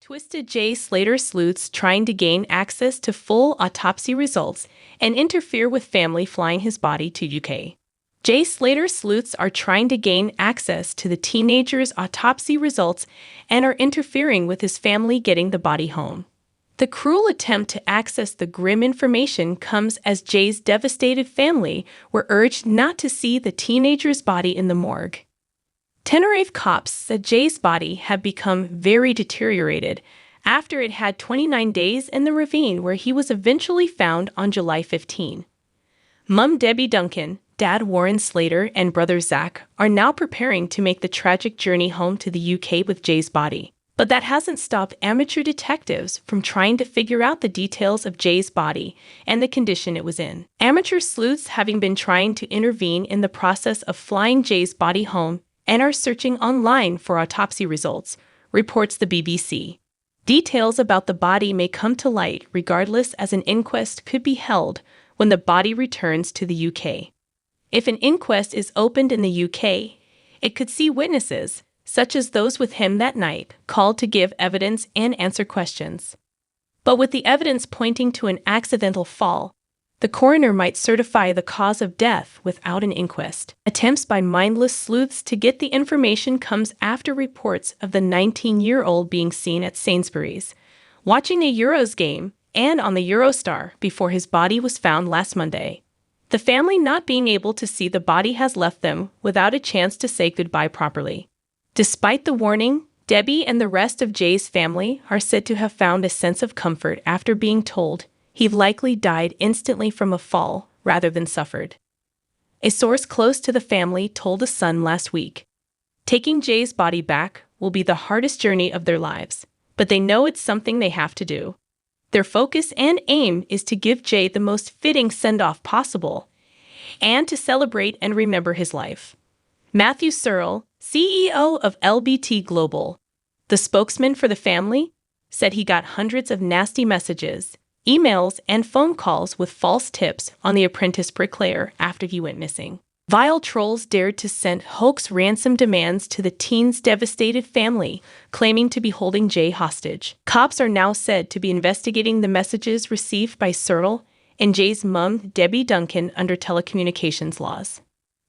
Twisted Jay Slater sleuths trying to gain access to full autopsy results and interfere with family flying his body to UK. Jay Slater sleuths are trying to gain access to the teenager's autopsy results and are interfering with his family getting the body home. The cruel attempt to access the grim information comes as Jay's devastated family were urged not to see the teenager's body in the morgue. Tenerife cops said Jay's body had become very deteriorated after it had 29 days in the ravine where he was eventually found on July 15. Mum Debbie Duncan, Dad Warren Slater, and brother Zach are now preparing to make the tragic journey home to the UK with Jay's body. But that hasn't stopped amateur detectives from trying to figure out the details of Jay's body and the condition it was in. Amateur sleuths having been trying to intervene in the process of flying Jay's body home and are searching online for autopsy results, reports the BBC. Details about the body may come to light regardless, as an inquest could be held when the body returns to the UK. If an inquest is opened in the UK, it could see witnesses, such as those with him that night, called to give evidence and answer questions. But with the evidence pointing to an accidental fall, the coroner might certify the cause of death without an inquest. Attempts by mindless sleuths to get the information comes after reports of the 19-year-old being seen at Sainsbury's, watching a Euros game and on the Eurostar before his body was found last Monday. The family not being able to see the body has left them without a chance to say goodbye properly. Despite the warning, Debbie and the rest of Jay's family are said to have found a sense of comfort after being told he likely died instantly from a fall rather than suffered. A source close to the family told The Sun last week, "Taking Jay's body back will be the hardest journey of their lives, but they know it's something they have to do. Their focus and aim is to give Jay the most fitting send-off possible and to celebrate and remember his life." Matthew Searle, CEO of LBT Global, the spokesman for the family, said he got hundreds of nasty messages, emails, and phone calls with false tips on the apprentice bricklayer after he went missing. Vile trolls dared to send hoax ransom demands to the teen's devastated family, claiming to be holding Jay hostage. Cops are now said to be investigating the messages received by Searle and Jay's mum, Debbie Duncan, under telecommunications laws.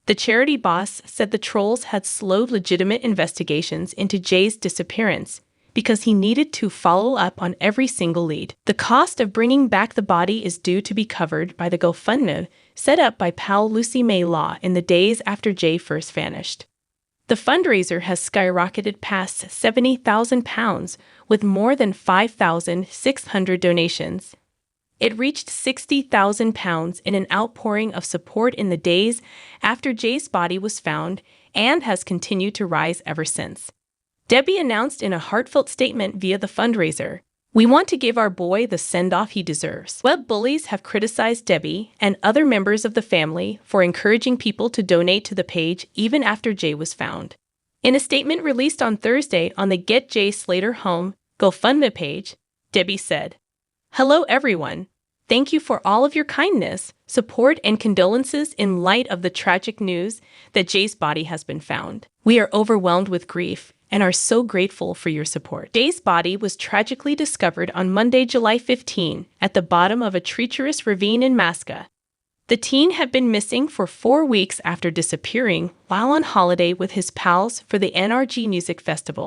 The charity boss said the trolls had slowed legitimate investigations into Jay's disappearance because he needed to follow up on every single lead. The cost of bringing back the body is due to be covered by the GoFundMe set up by pal Lucy May Law in the days after Jay first vanished. The fundraiser has skyrocketed past £70,000 with more than 5,600 donations. It reached £60,000 in an outpouring of support in the days after Jay's body was found and has continued to rise ever since. Debbie announced in a heartfelt statement via the fundraiser, "We want to give our boy the send-off he deserves." Web bullies have criticized Debbie and other members of the family for encouraging people to donate to the page even after Jay was found. In a statement released on Thursday on the Get Jay Slater Home GoFundMe page, Debbie said, "Hello everyone. Thank you for all of your kindness, support, and condolences in light of the tragic news that Jay's body has been found. We are overwhelmed with grief and are so grateful for your support." Jay's body was tragically discovered on Monday, July 15, at the bottom of a treacherous ravine in Masca. The teen had been missing for 4 weeks after disappearing while on holiday with his pals for the NRG Music Festival.